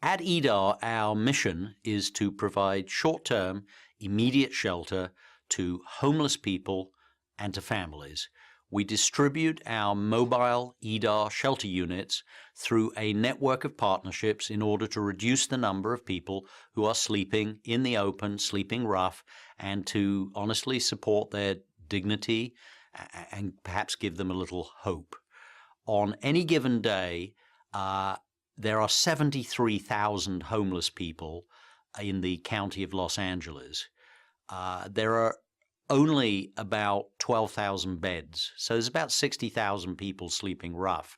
At EDAR, our mission is to provide short-term, immediate shelter to homeless people and to families. We distribute our mobile EDAR shelter units through a network of partnerships in order to reduce the number of people who are sleeping in the open, sleeping rough, and to honestly support their dignity and perhaps give them a little hope. On any given day, there are 73,000 homeless people in the county of Los Angeles. There are only about 12,000 beds, so there's about 60,000 people sleeping rough.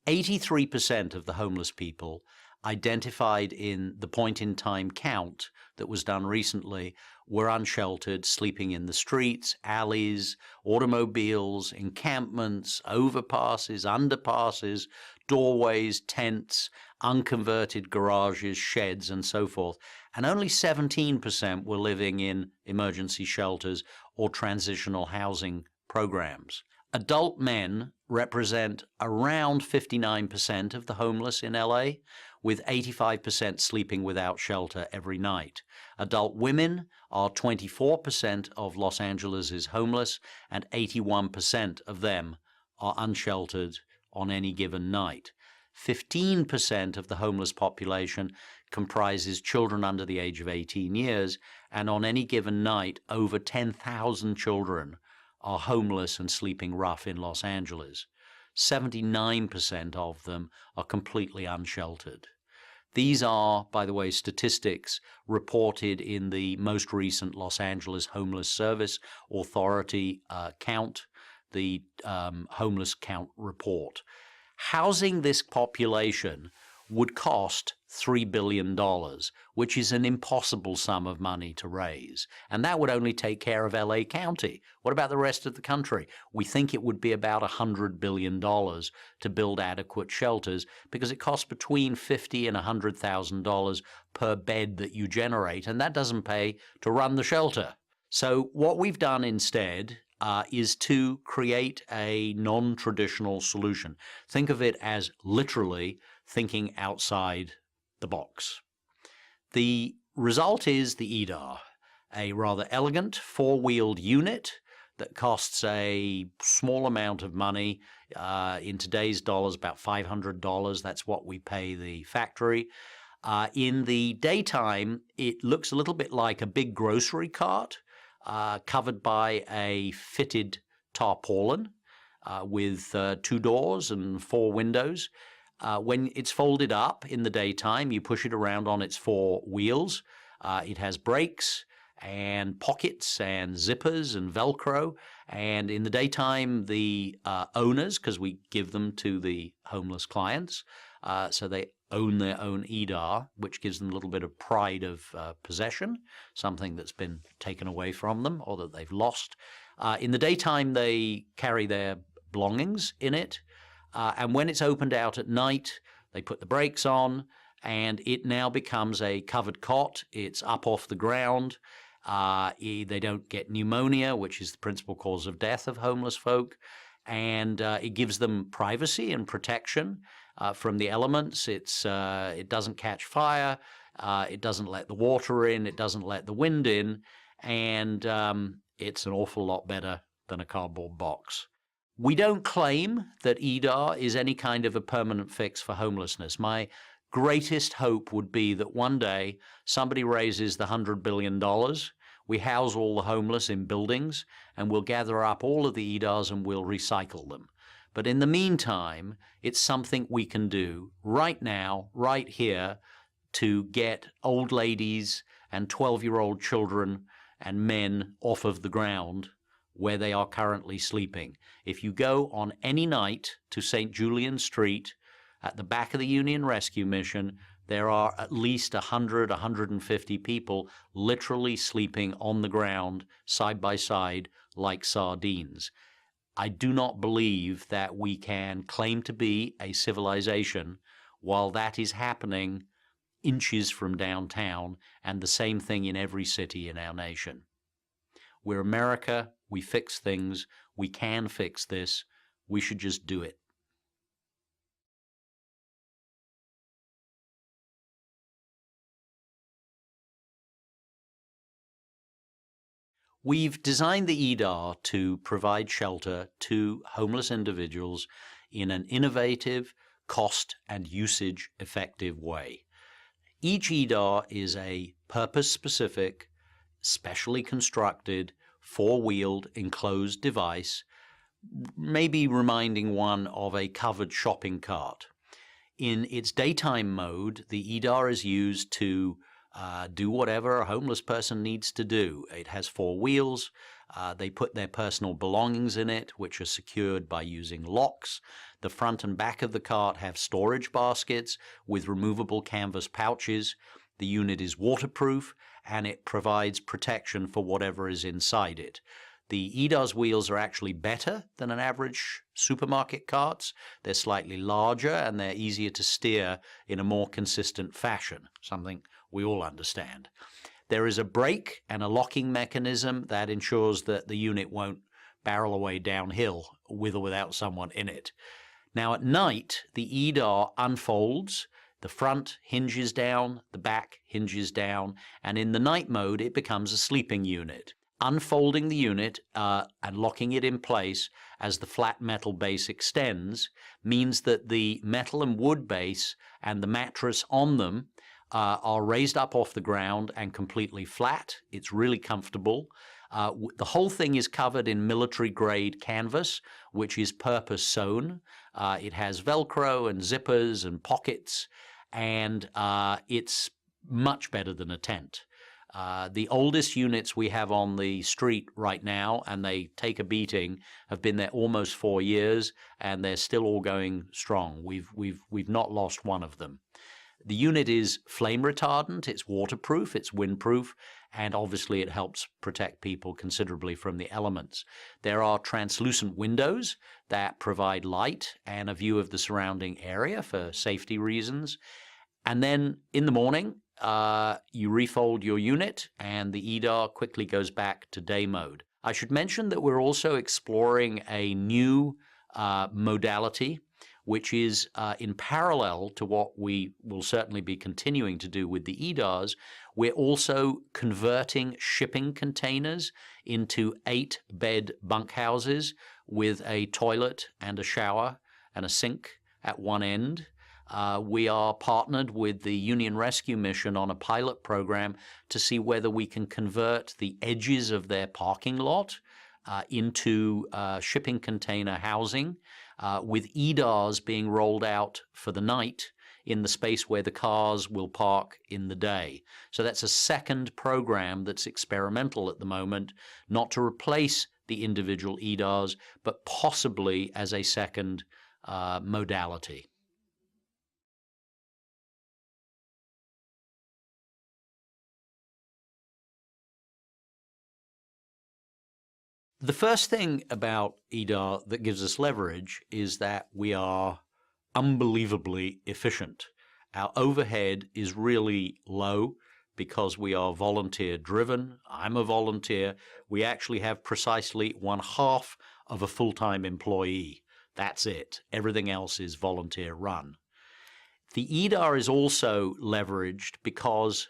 83% of the homeless people identified in the point-in-time count that was done recently were unsheltered, sleeping in the streets, alleys, automobiles, encampments, overpasses, underpasses, doorways, tents, unconverted garages, sheds, and so forth. And only 17% were living in emergency shelters or transitional housing programs. Adult men represent around 59% of the homeless in LA, with 85% sleeping without shelter every night. Adult women are 24% of Los Angeles' homeless, and 81% of them are unsheltered on any given night. 15% of the homeless population comprises children under the age of 18 years, and on any given night, over 10,000 children are homeless and sleeping rough in Los Angeles. 79% of them are completely unsheltered. These are, by the way, statistics reported in the most recent Los Angeles Homeless Service Authority count, the homeless count report. Housing this population would cost $3 billion, which is an impossible sum of money to raise. And that would only take care of LA County. What about the rest of the country? We think it would be about $100 billion to build adequate shelters, because it costs between $50,000 and $100,000 per bed that you generate, and that doesn't pay to run the shelter. So what we've done instead is to create a non-traditional solution. Think of it as literally thinking outside the box. The result is the EDAR, a rather elegant four-wheeled unit that costs a small amount of money. In today's dollars, about $500. That's what we pay the factory. In the daytime, it looks a little bit like a big grocery cart covered by a fitted tarpaulin with 2 doors and 4 windows. When it's folded up in the daytime, you push it around on its 4 wheels. It has brakes and pockets and zippers and Velcro. And in the daytime, the owners, because we give them to the homeless clients, so they own their own EDAR, which gives them a little bit of pride of possession, something that's been taken away from them or that they've lost. In the daytime, they carry their belongings in it. And when it's opened out at night, they put the brakes on, and it now becomes a covered cot. It's up off the ground. They don't get pneumonia, which is the principal cause of death of homeless folk. And it gives them privacy and protection from the elements. It doesn't catch fire. It doesn't let the water in. It doesn't let the wind in. And it's an awful lot better than a cardboard box. We don't claim that EDAR is any kind of a permanent fix for homelessness. My greatest hope would be that one day somebody raises the $100 billion, we house all the homeless in buildings, and we'll gather up all of the EDARs and we'll recycle them. But in the meantime, it's something we can do right now, right here, to get old ladies and 12-year-old children and men off of the ground where they are currently sleeping. If you go on any night to St. Julian Street at the back of the Union Rescue Mission, there are at least 100, 150 people literally sleeping on the ground side by side like sardines. I do not believe that we can claim to be a civilization while that is happening inches from downtown, and the same thing in every city in our nation. We're America. We fix things. We can fix this. We should just do it. We've designed the EDAR to provide shelter to homeless individuals in an innovative, cost and usage effective way. Each EDAR is a purpose-specific, specially constructed, four-wheeled enclosed device, maybe reminding one of a covered shopping cart. In its daytime mode, the EDAR is used to do whatever a homeless person needs to do. It has four wheels. They put their personal belongings in it, which are secured by using locks. The front and back of the cart have storage baskets with removable canvas pouches. The unit is waterproof, and it provides protection for whatever is inside it. The EDAR's wheels are actually better than an average supermarket cart's. They're slightly larger, and they're easier to steer in a more consistent fashion, something we all understand. There is a brake and a locking mechanism that ensures that the unit won't barrel away downhill with or without someone in it. Now at night, the EDAR unfolds. The front hinges down, the back hinges down, and in the night mode it becomes a sleeping unit. Unfolding the unit and locking it in place as the flat metal base extends means that the metal and wood base and the mattress on them are raised up off the ground and completely flat. It's really comfortable. The whole thing is covered in military-grade canvas, which is purpose-sewn. It has Velcro and zippers and pockets, and it's much better than a tent. The oldest units we have on the street right now, and they take a beating, have been there almost 4 years, and they're still all going strong. We've not lost one of them. The unit is flame retardant, it's waterproof, it's windproof, and obviously it helps protect people considerably from the elements. There are translucent windows that provide light and a view of the surrounding area for safety reasons. And then in the morning, you refold your unit and the EDAR quickly goes back to day mode. I should mention that we're also exploring a new modality, which is in parallel to what we will certainly be continuing to do with the EDARs. We're also converting shipping containers into 8-bed bunkhouses with a toilet and a shower and a sink at one end. We are partnered with the Union Rescue Mission on a pilot program to see whether we can convert the edges of their parking lot into shipping container housing, with EDARs being rolled out for the night in the space where the cars will park in the day. So that's a second program that's experimental at the moment, not to replace the individual EDARs, but possibly as a second modality. The first thing about EDAR that gives us leverage is that we are unbelievably efficient. Our overhead is really low because we are volunteer driven. I'm a volunteer. We actually have precisely 1/2 of a full-time employee. That's it. Everything else is volunteer run. The EDAR is also leveraged because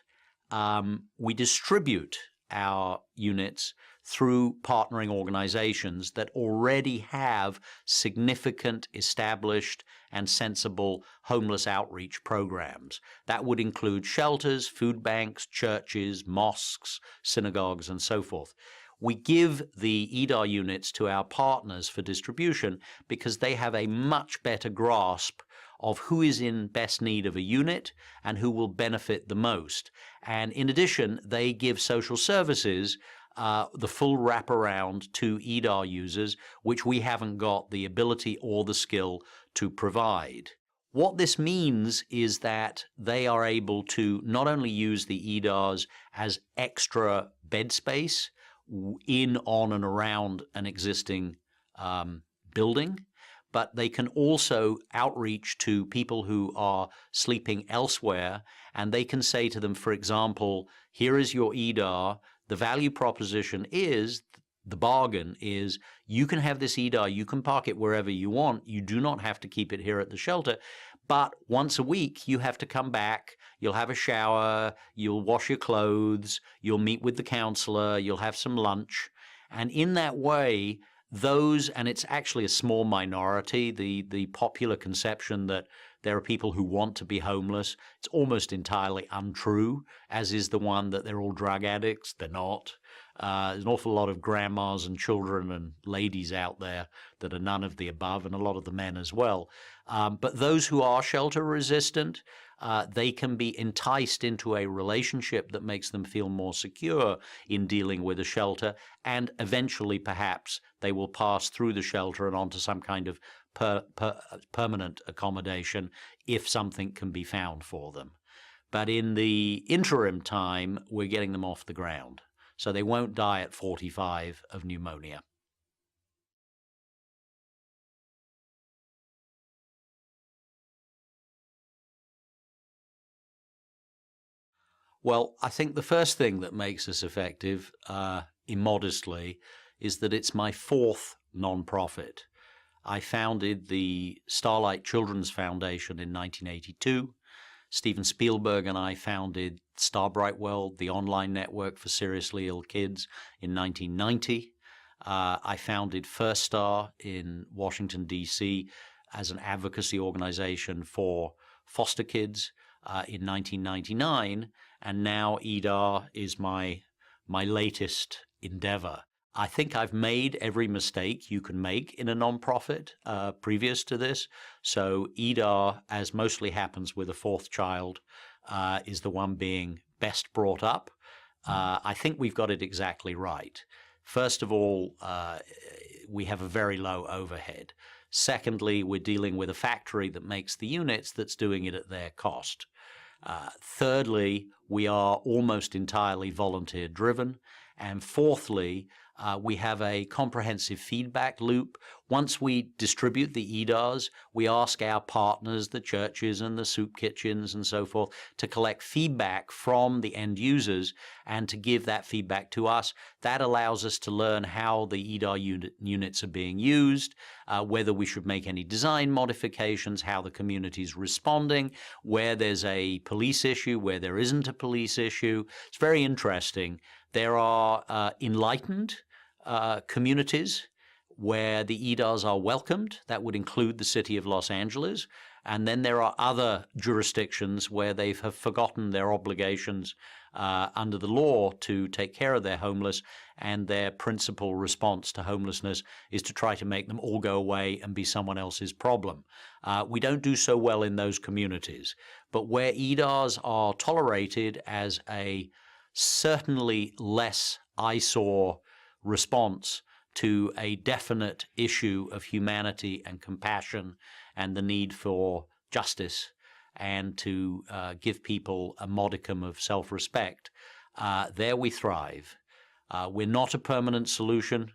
we distribute our units through partnering organizations that already have significant, established, and sensible homeless outreach programs. That would include shelters, food banks, churches, mosques, synagogues, and so forth. We give the EDAR units to our partners for distribution because they have a much better grasp of who is in best need of a unit and who will benefit the most. And in addition, they give social services the full wraparound to EDAR users, which we haven't got the ability or the skill to provide. What this means is that they are able to not only use the EDARs as extra bed space in, on, and around an existing building, but they can also outreach to people who are sleeping elsewhere, and they can say to them, for example, here is your EDAR. The value proposition is, the bargain is, you can have this EDAR, you can park it wherever you want, you do not have to keep it here at the shelter, But once a week, you have to come back. You'll have a shower. You'll wash your clothes. You'll meet with the counselor. You'll have some lunch. And in that way, and it's actually a small minority, the popular conception that there are people who want to be homeless, it's almost entirely untrue, as is the one that they're all drug addicts. They're not. There's an awful lot of grandmas and children and ladies out there that are none of the above, and a lot of the men as well. But those who are shelter resistant, they can be enticed into a relationship that makes them feel more secure in dealing with a shelter, and eventually perhaps they will pass through the shelter and onto some kind of permanent accommodation if something can be found for them. But in the interim time, we're getting them off the ground, so they won't die at 45 of pneumonia. Well, I think the first thing that makes us effective, immodestly, is that it's my fourth nonprofit. I founded the Starlight Children's Foundation in 1982. Steven Spielberg and I founded Star Bright World, the online network for seriously ill kids, in 1990. I founded First Star in Washington, D.C. as an advocacy organization for foster kids in 1999. And now EDAR is my latest endeavor. I think I've made every mistake you can make in a nonprofit previous to this. So EDAR, as mostly happens with a fourth child, is the one being best brought up. I think we've got it exactly right. First of all, we have a very low overhead. Secondly, we're dealing with a factory that makes the units that's doing it at their cost. Thirdly, we are almost entirely volunteer driven. And fourthly, we have a comprehensive feedback loop. Once we distribute the EDARs, we ask our partners, the churches and the soup kitchens and so forth, to collect feedback from the end users and to give that feedback to us. That allows us to learn how the EDAR units are being used, whether we should make any design modifications, how the community is responding, where there's a police issue, where there isn't a police issue. It's very interesting. There are enlightened communities where the EDARs are welcomed. That would include the city of Los Angeles. And then there are other jurisdictions where they have forgotten their obligations under the law to take care of their homeless, and their principal response to homelessness is to try to make them all go away and be someone else's problem. We don't do so well in those communities. But where EDARs are tolerated as a certainly less eyesore response to a definite issue of humanity and compassion and the need for justice and to give people a modicum of self-respect, there we thrive. We're not a permanent solution.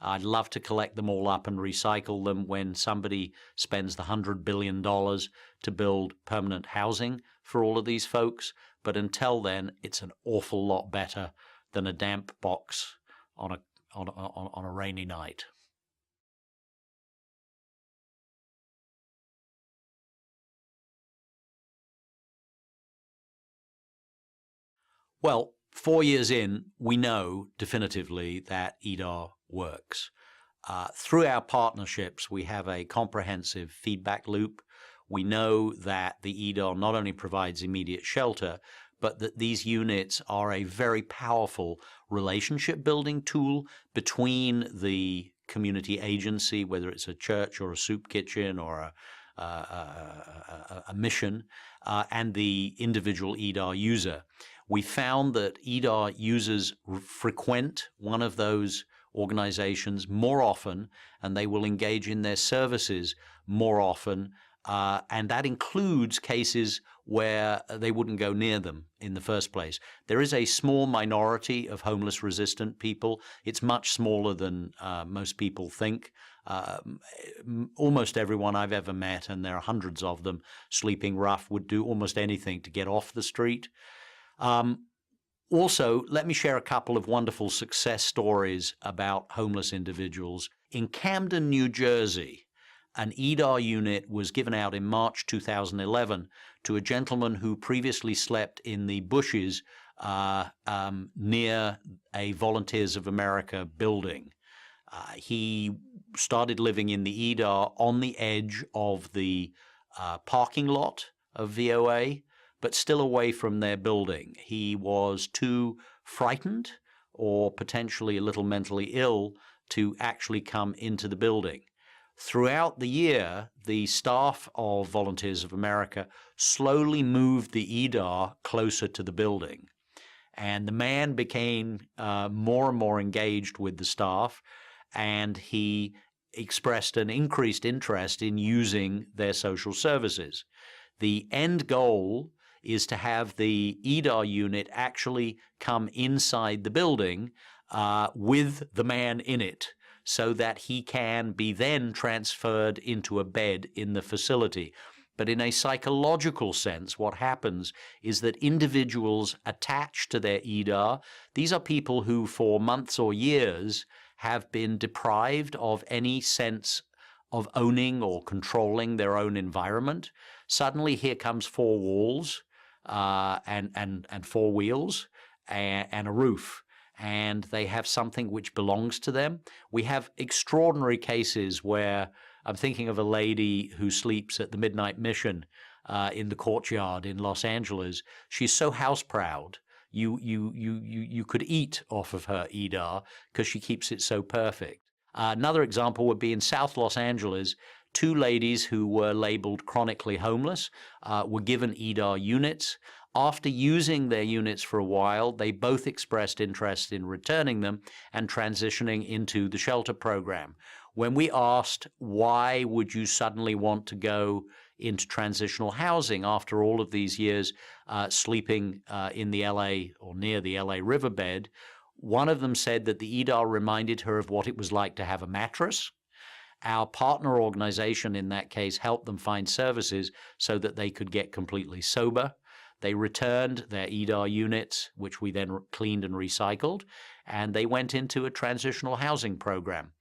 I'd love to collect them all up and recycle them when somebody spends the $100 billion to build permanent housing for all of these folks. But until then, it's an awful lot better than a damp box on a rainy night. Well, 4 years in, we know definitively that EDAR works. Through our partnerships, we have a comprehensive feedback loop. We know that the EDAR not only provides immediate shelter, but that these units are a very powerful relationship building tool between the community agency, whether it's a church or a soup kitchen or a mission, and the individual EDAR user. We found that EDAR users frequent one of those organizations more often, and they will engage in their services more often, and that includes cases where they wouldn't go near them in the first place. There is a small minority of homeless resistant people. It's much smaller than most people think. Almost everyone I've ever met, and there are hundreds of them, sleeping rough, would do almost anything to get off the street. Also, let me share a couple of wonderful success stories about homeless individuals. In Camden, New Jersey, an EDAR unit was given out in March 2011 to a gentleman who previously slept in the bushes near a Volunteers of America building. He started living in the EDAR on the edge of the parking lot of VOA, but still away from their building. He was too frightened or potentially a little mentally ill to actually come into the building. Throughout the year, the staff of Volunteers of America slowly moved the EDAR closer to the building. And the man became more and more engaged with the staff, and he expressed an increased interest in using their social services. The end goal is to have the EDAR unit actually come inside the building with the man in it, so that he can be then transferred into a bed in the facility. But in a psychological sense, what happens is that individuals attached to their EDAR, these are people who for months or years have been deprived of any sense of owning or controlling their own environment. Suddenly here comes four walls and four wheels and a roof, and they have something which belongs to them. We have extraordinary cases where I'm thinking of a lady who sleeps at the Midnight Mission in the courtyard in Los Angeles. She's so house proud. You could eat off of her EDAR because she keeps it so perfect. Another example would be in South Los Angeles. Two ladies who were labeled chronically homeless were given EDAR units. After using their units for a while, they both expressed interest in returning them and transitioning into the shelter program. When we asked, why would you suddenly want to go into transitional housing after all of these years sleeping in the LA or near the LA riverbed, one of them said that the EDAR reminded her of what it was like to have a mattress. Our partner organization in that case helped them find services so that they could get completely sober. They returned their EDAR units, which we then cleaned and recycled, and they went into a transitional housing program.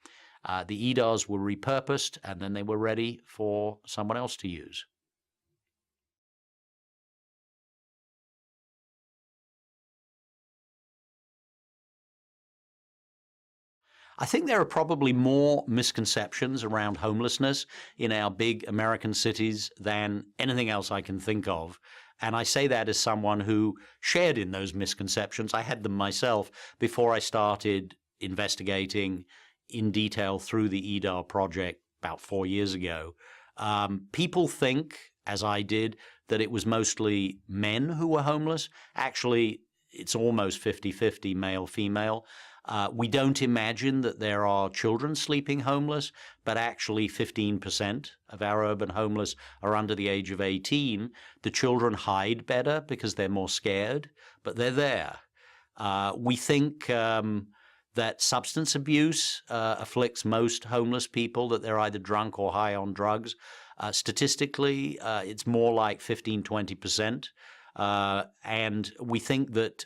The EDARs were repurposed, and then they were ready for someone else to use. I think there are probably more misconceptions around homelessness in our big American cities than anything else I can think of. And I say that as someone who shared in those misconceptions. I had them myself before I started investigating in detail through the EDAR project about 4 years ago. People think, as I did, that it was mostly men who were homeless. Actually, it's almost 50-50 male-female. We don't imagine that there are children sleeping homeless, but actually 15% of our urban homeless are under the age of 18. The children hide better because they're more scared, but they're there. We think that substance abuse afflicts most homeless people, that they're either drunk or high on drugs. Statistically, it's more like 15-20%. And we think that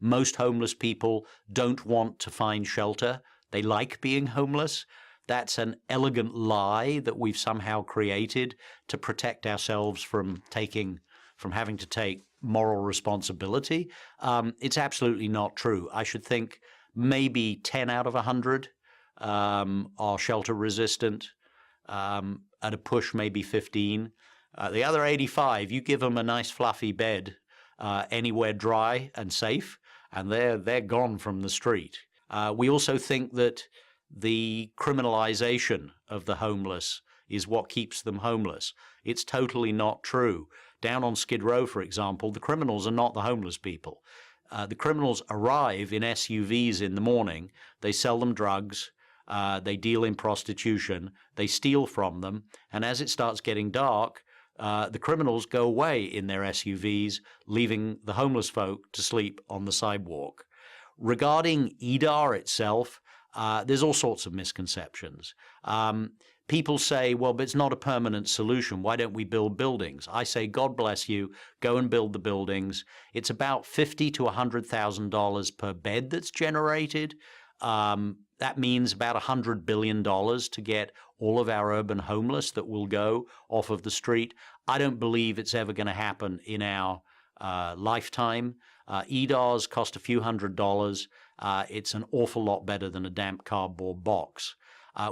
most homeless people don't want to find shelter. They like being homeless. That's an elegant lie that we've somehow created to protect ourselves from having to take moral responsibility. It's absolutely not true. I should think maybe 10 out of 100 are shelter resistant. At a push, maybe 15. The other 85, you give them a nice fluffy bed anywhere dry and safe, and they're gone from the street. We also think that the criminalization of the homeless is what keeps them homeless. It's totally not true. Down on Skid Row, for example, the criminals are not the homeless people. The criminals arrive in SUVs in the morning, they sell them drugs, they deal in prostitution, they steal from them, and as it starts getting dark, the criminals go away in their SUVs, leaving the homeless folk to sleep on the sidewalk. Regarding EDAR itself, there's all sorts of misconceptions. People say, well, but it's not a permanent solution. Why don't we build buildings? I say, God bless you, go and build the buildings. It's about $50,000 to $100,000 per bed that's generated. that means about $100 billion to get all of our urban homeless that will go off of the street. I don't believe it's ever going to happen in our lifetime. EDARs cost a few $100s. It's an awful lot better than a damp cardboard box.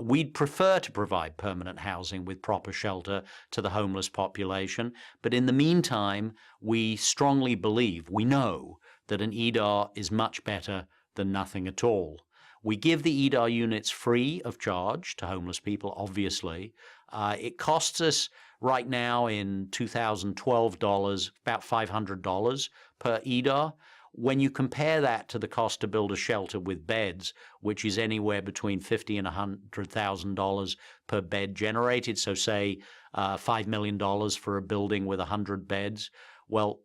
We'd prefer to provide permanent housing with proper shelter to the homeless population, but in the meantime, we strongly believe, we know, that an EDAR is much better than nothing at all. We give the EDAR units free of charge to homeless people, obviously. It costs us right now in 2012 dollars about $500 per EDAR. When you compare that to the cost to build a shelter with beds, which is anywhere between $50,000 and $100,000 per bed generated, so say $5 million for a building with 100 beds, well,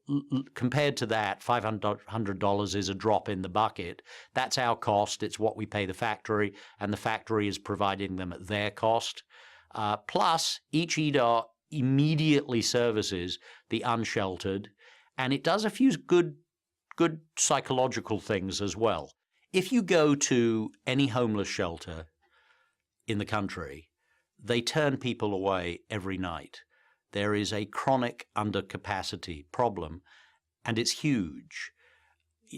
compared to that, $500 is a drop in the bucket. That's our cost. It's what we pay the factory, and the factory is providing them at their cost. Plus, each EDAR immediately services the unsheltered, and it does a few good psychological things as well. If you go to any homeless shelter in the country, they turn people away every night. There is a chronic undercapacity problem, and it's huge.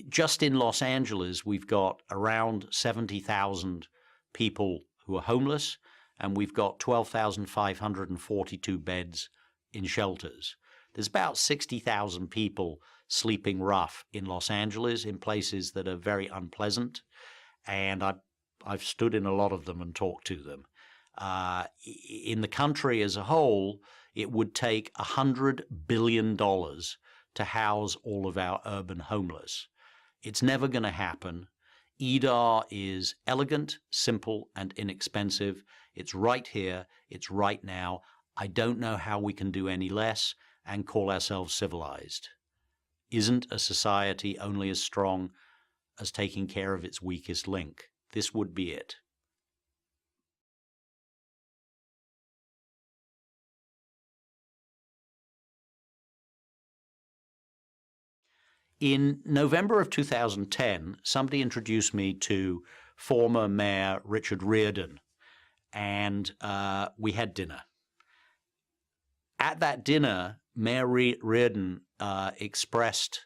Just in Los Angeles, we've got around 70,000 people who are homeless, and we've got 12,542 beds in shelters. There's about 60,000 people sleeping rough in Los Angeles in places that are very unpleasant, and I've stood in a lot of them and talked to them. In the country as a whole, it would take $100 billion to house all of our urban homeless. It's never going to happen. EDAR is elegant, simple, and inexpensive. It's right here. It's right now. I don't know how we can do any less and call ourselves civilized. Isn't a society only as strong as taking care of its weakest link? This would be it. In November of 2010, somebody introduced me to former Mayor Richard Riordan, and we had dinner. At that dinner, Mayor Riordan expressed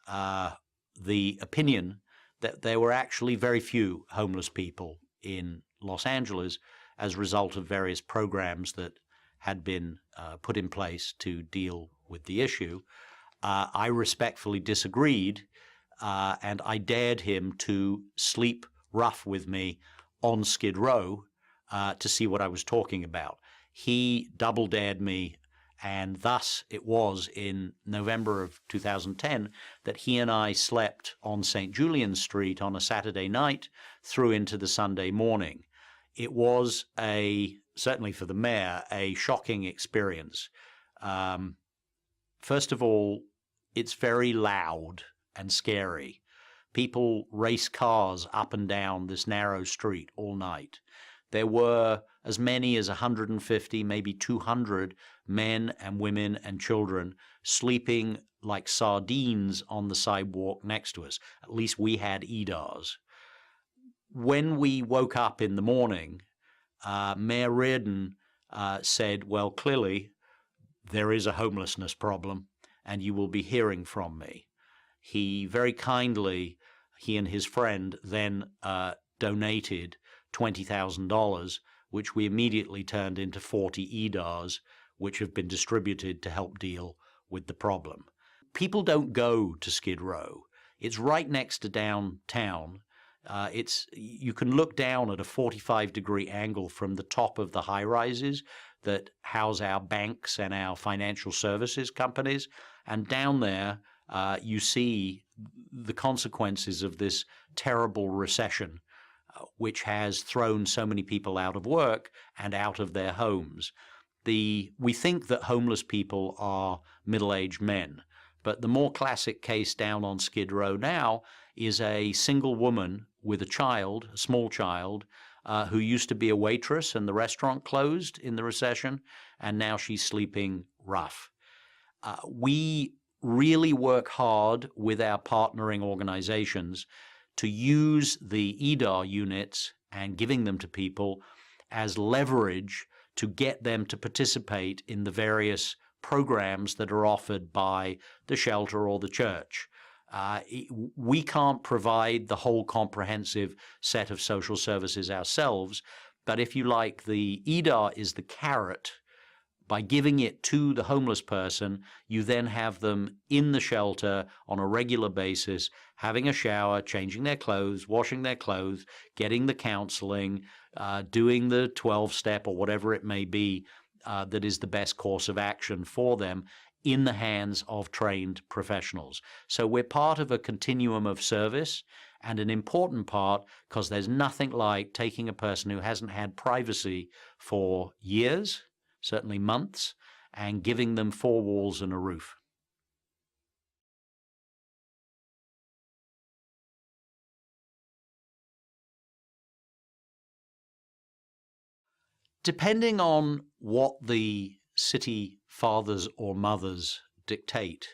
the opinion that there were actually very few homeless people in Los Angeles as a result of various programs that had been put in place to deal with the issue. I respectfully disagreed, and I dared him to sleep rough with me on Skid Row to see what I was talking about. He double dared me, and thus it was in November of 2010 that he and I slept on St. Julian Street on a Saturday night through into the Sunday morning. It was certainly for the mayor, a shocking experience. First of all, it's very loud and scary. People race cars up and down this narrow street all night. There were as many as 150, maybe 200 men and women and children sleeping like sardines on the sidewalk next to us. At least we had EDARs. When we woke up in the morning, Mayor Riordan said, well, clearly there is a homelessness problem, and you will be hearing from me. He very kindly, he and his friend, then donated $20,000, which we immediately turned into 40 EDARs, which have been distributed to help deal with the problem. People don't go to Skid Row. It's right next to downtown. You can look down at a 45-degree angle from the top of the high-rises that house our banks and our financial services companies. And down there, you see the consequences of this terrible recession, which has thrown so many people out of work and out of their homes. We think that homeless people are middle-aged men, but the more classic case down on Skid Row now is a single woman with a child, a small child, who used to be a waitress and the restaurant closed in the recession, and now she's sleeping rough. We really work hard with our partnering organizations to use the EDAR units and giving them to people as leverage to get them to participate in the various programs that are offered by the shelter or the church. We can't provide the whole comprehensive set of social services ourselves, but if you like, the EDAR is the carrot. By giving it to the homeless person, you then have them in the shelter on a regular basis, having a shower, changing their clothes, washing their clothes, getting the counseling, doing the 12-step or whatever it may be that is the best course of action for them in the hands of trained professionals. So we're part of a continuum of service, and an important part, because there's nothing like taking a person who hasn't had privacy for years, certainly months, and giving them four walls and a roof. Depending on what the city fathers or mothers dictate,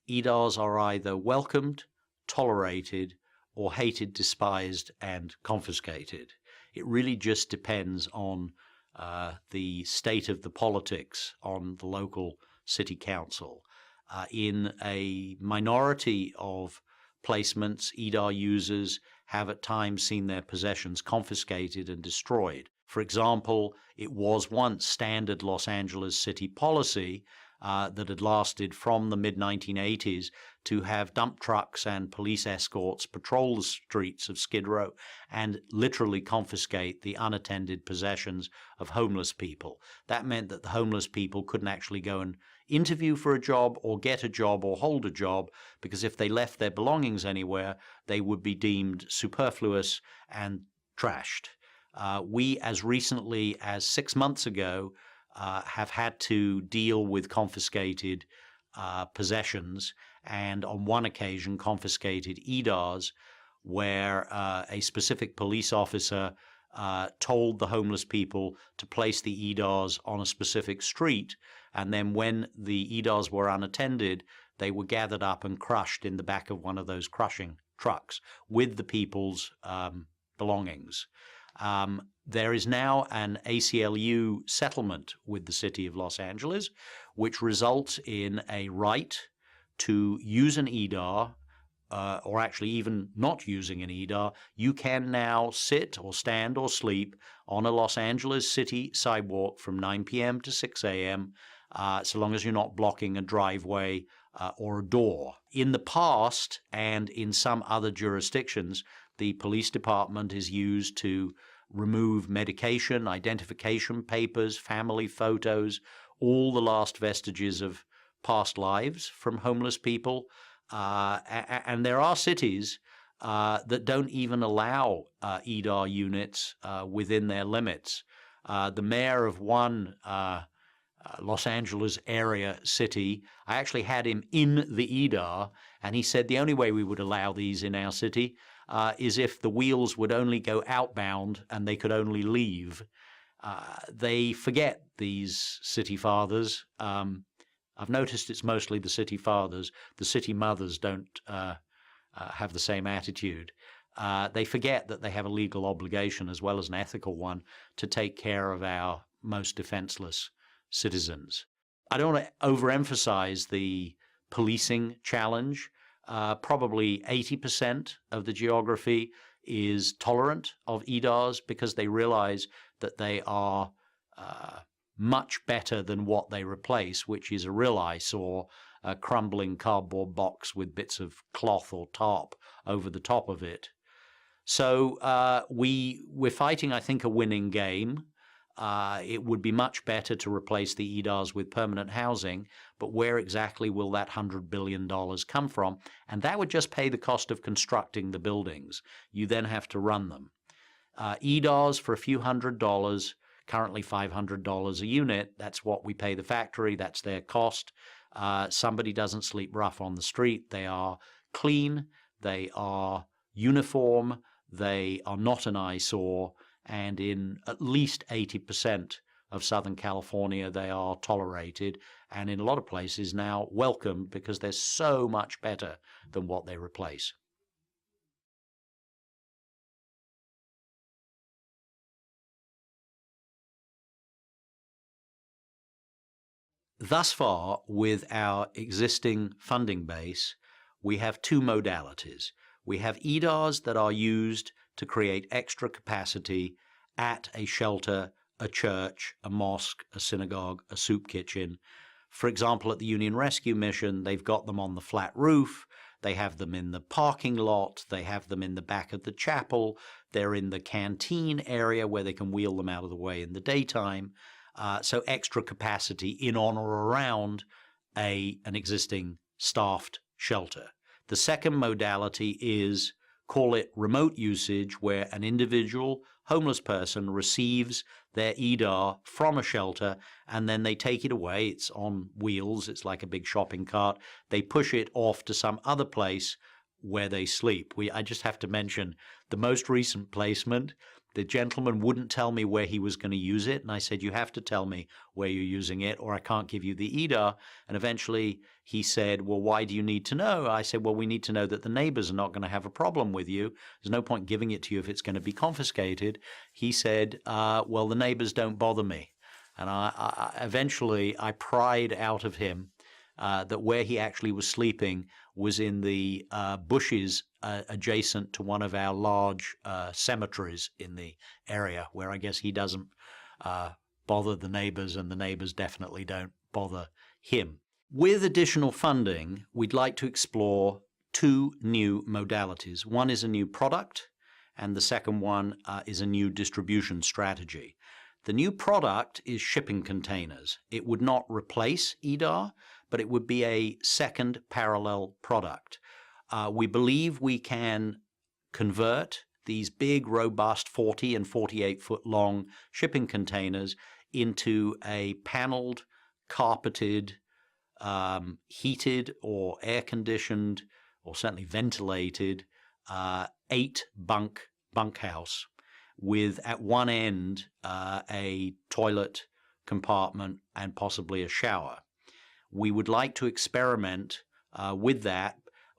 EDARs are either welcomed, tolerated, or hated, despised, and confiscated. It really just depends on the state of the politics on the local city council. In a minority of placements, EDAR users have at times seen their possessions confiscated and destroyed. For example, it was once standard Los Angeles city policy that had lasted from the mid-1980s to have dump trucks and police escorts patrol the streets of Skid Row and literally confiscate the unattended possessions of homeless people. That meant that the homeless people couldn't actually go and interview for a job or get a job or hold a job, because if they left their belongings anywhere, they would be deemed superfluous and trashed. We, as recently as 6 months ago, have had to deal with confiscated possessions, and on one occasion confiscated EDARs, where a specific police officer told the homeless people to place the EDARs on a specific street, and then when the EDARs were unattended, they were gathered up and crushed in the back of one of those crushing trucks with the people's belongings. There is now an ACLU settlement with the city of Los Angeles, which results in a right to use an EDAR, or actually even not using an EDAR. You can now sit or stand or sleep on a Los Angeles city sidewalk from 9 p.m. to 6 a.m., so long as you're not blocking a driveway or a door. In the past, and in some other jurisdictions, the police department is used to remove medication, identification papers, family photos, all the last vestiges of past lives from homeless people. And there are cities that don't even allow EDAR units within their limits. The mayor of one Los Angeles area city, I actually had him in the EDAR, and he said the only way we would allow these in our city is if the wheels would only go outbound and they could only leave. They forget, these city fathers. I've noticed it's mostly the city fathers. The city mothers don't have the same attitude. They forget that they have a legal obligation as well as an ethical one to take care of our most defenseless citizens. I don't want to overemphasize the policing challenge. Probably 80% of the geography is tolerant of EDARs because they realize that they are much better than what they replace, which is a real eyesore, a crumbling cardboard box with bits of cloth or tarp over the top of it. So we're fighting, I think, a winning game. It would be much better to replace the EDARs with permanent housing, but where exactly will that $100 billion come from? And that would just pay the cost of constructing the buildings. You then have to run them. EDARs for a few $100s, currently $500 a unit. That's what we pay the factory. That's their cost. Somebody doesn't sleep rough on the street. They are clean. They are uniform. They are not an eyesore. And in at least 80% of Southern California, they are tolerated, and in a lot of places now welcomed, because they're so much better than what they replace. Thus far, with our existing funding base, we have two modalities. We have EDARs that are used to create extra capacity at a shelter, a church, a mosque, a synagogue, a soup kitchen. For example, at the Union Rescue Mission, they've got them on the flat roof. They have them in the parking lot. They have them in the back of the chapel. They're in the canteen area where they can wheel them out of the way in the daytime. So extra capacity in, on, or around an existing staffed shelter. The second modality is, call it remote usage, where an individual homeless person receives their EDAR from a shelter and then they take it away. It's on wheels. It's like a big shopping cart. They push it off to some other place where they sleep. I just have to mention the most recent placement. The gentleman wouldn't tell me where he was going to use it. And I said, you have to tell me where you're using it or I can't give you the EDAR. And eventually he said, well, why do you need to know? I said, well, we need to know that the neighbors are not going to have a problem with you. There's no point giving it to you if it's going to be confiscated. He said, well, the neighbors don't bother me. And eventually I pried out of him that where he actually was sleeping was in the bushes adjacent to one of our large cemeteries in the area, where I guess he doesn't bother the neighbors and the neighbors definitely don't bother him. With additional funding, we'd like to explore two new modalities. One is a new product, and the second one is a new distribution strategy. The new product is shipping containers. It would not replace EDAR, but it would be a second parallel product. We believe we can convert these big, robust 40 and 48-foot long shipping containers into a paneled, carpeted, heated or air-conditioned, or certainly ventilated, 8-bunk bunkhouse with at one end a toilet compartment and possibly a shower. We would like to experiment with that.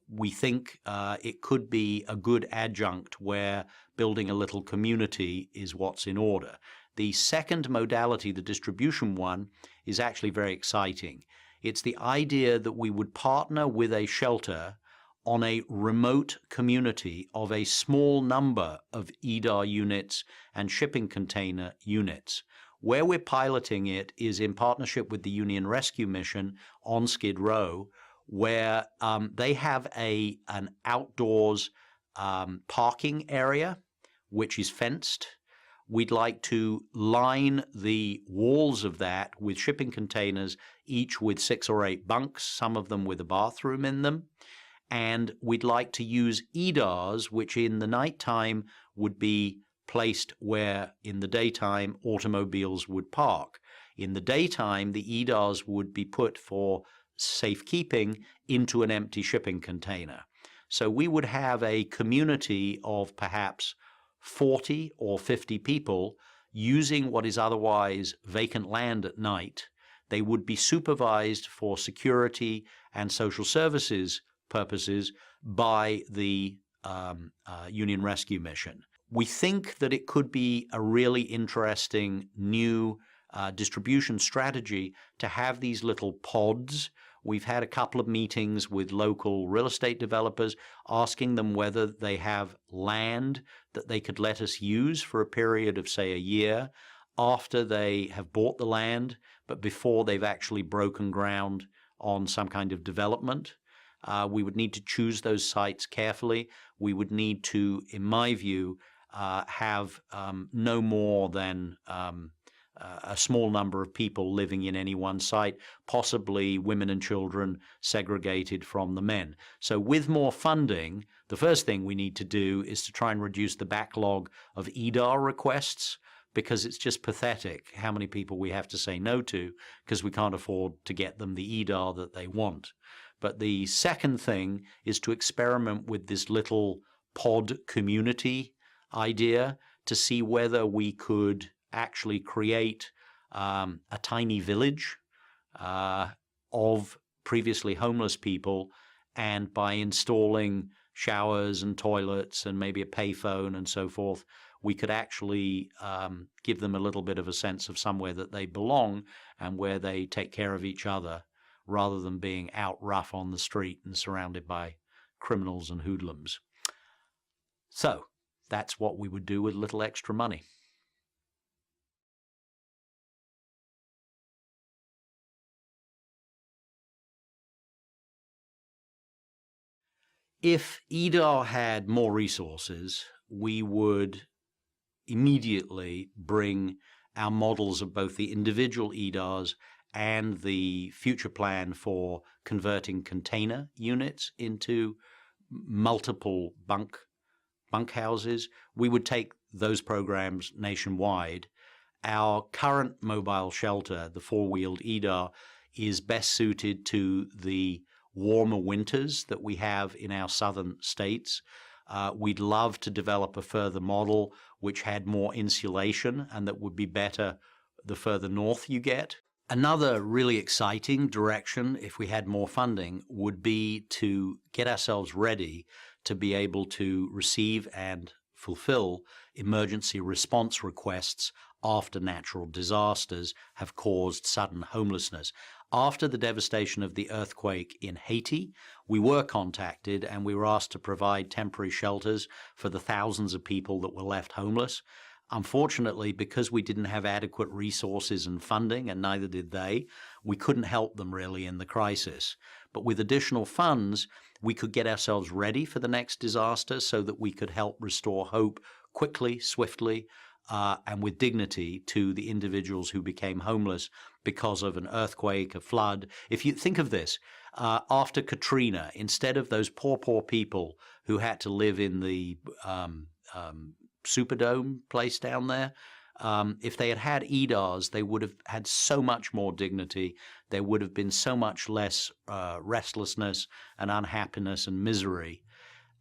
We think it could be a good adjunct where building a little community is what's in order. The second modality, the distribution one, is actually very exciting. It's the idea that we would partner with a shelter on a remote community of a small number of EDAR units and shipping container units. Where we're piloting it is in partnership with the Union Rescue Mission on Skid Row, where they have an outdoors parking area, which is fenced. We'd like to line the walls of that with shipping containers, each with 6 or 8 bunks, some of them with a bathroom in them. And we'd like to use EDARs, which in the nighttime would be placed where in the daytime automobiles would park. In the daytime, the EDARs would be put for safekeeping into an empty shipping container. So we would have a community of perhaps 40 or 50 people using what is otherwise vacant land at night. They would be supervised for security and social services purposes by the Union Rescue Mission. We think that it could be a really interesting new distribution strategy to have these little pods. We've had a couple of meetings with local real estate developers asking them whether they have land that they could let us use for a period of, say, a year after they have bought the land, but before they've actually broken ground on some kind of development. We would need to choose those sites carefully. We would need to, in my view, have no more than a small number of people living in any one site, possibly women and children segregated from the men. So with more funding, the first thing we need to do is to try and reduce the backlog of EDAR requests, because it's just pathetic how many people we have to say no to because we can't afford to get them the EDAR that they want. But the second thing is to experiment with this little pod community idea to see whether we could actually create a tiny village of previously homeless people, and by installing showers and toilets and maybe a payphone and so forth, we could actually give them a little bit of a sense of somewhere that they belong and where they take care of each other, rather than being out rough on the street and surrounded by criminals and hoodlums. So that's what we would do with a little extra money. If EDAR had more resources, we would immediately bring our models of both the individual EDARs and the future plan for converting container units into multiple bunk houses. We would take those programs nationwide. Our current mobile shelter, the four-wheeled EDAR, is best suited to the warmer winters that we have in our southern states. We'd love to develop a further model which had more insulation and that would be better the further north you get. Another really exciting direction, if we had more funding, would be to get ourselves ready to be able to receive and fulfill emergency response requests after natural disasters have caused sudden homelessness. After the devastation of the earthquake in Haiti, we were contacted and we were asked to provide temporary shelters for the thousands of people that were left homeless. Unfortunately, because we didn't have adequate resources and funding, and neither did they, we couldn't help them really in the crisis. But with additional funds, we could get ourselves ready for the next disaster so that we could help restore hope quickly, swiftly, and with dignity to the individuals who became homeless because of an earthquake, a flood. If you think of this, after Katrina, instead of those poor people who had to live in the Superdome place down there, if they had had EDARs, they would have had so much more dignity. There would have been so much less restlessness and unhappiness and misery.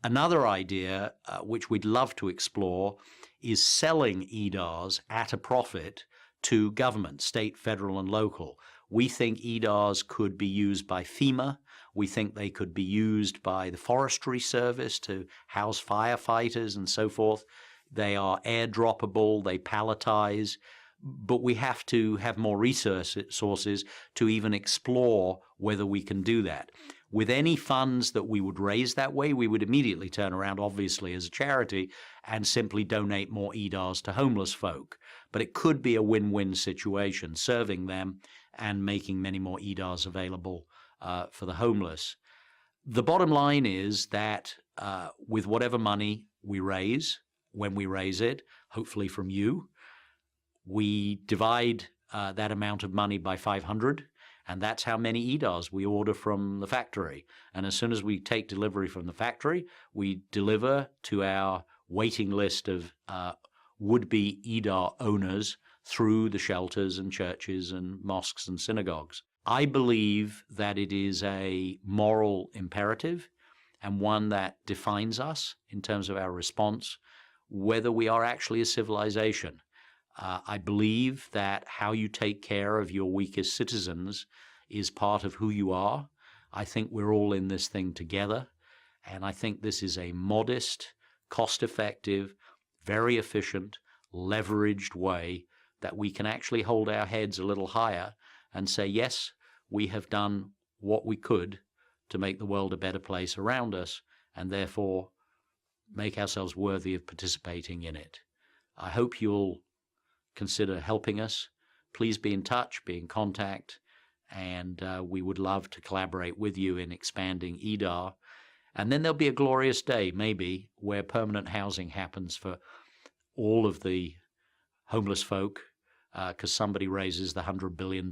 Another idea, which we'd love to explore, is selling EDARs at a profit to government, state, federal, and local. We think EDARs could be used by FEMA. We think they could be used by the Forestry Service to house firefighters and so forth. They are airdroppable, they palletize, but we have to have more resources to even explore whether we can do that. With any funds that we would raise that way, we would immediately turn around, obviously, as a charity and simply donate more EDARs to homeless folk. But it could be a win-win situation, serving them and making many more EDARs available for the homeless. The bottom line is that with whatever money we raise, when we raise it, hopefully from you, we divide that amount of money by 500, and that's how many EDARs we order from the factory. And as soon as we take delivery from the factory, we deliver to our waiting list of would-be EDAR owners through the shelters and churches and mosques and synagogues. I believe that it is a moral imperative and one that defines us in terms of our response, whether we are actually a civilization. I believe that how you take care of your weakest citizens is part of who you are. I think we're all in this thing together, and I think this is a modest, cost-effective, very efficient, leveraged way that we can actually hold our heads a little higher and say, yes, we have done what we could to make the world a better place around us, and therefore make ourselves worthy of participating in it. I hope you'll consider helping us. Please be in touch, be in contact, and we would love to collaborate with you in expanding EDAR. And then there'll be a glorious day, maybe, where permanent housing happens for all of the homeless folk, because somebody raises the $100 billion.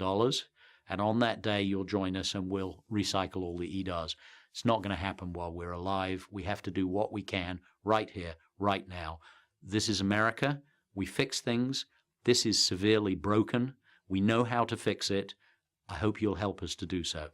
And on that day, you'll join us and we'll recycle all the EDARs. It's not going to happen while we're alive. We have to do what we can right here, right now. This is America. We fix things. This is severely broken. We know how to fix it. I hope you'll help us to do so.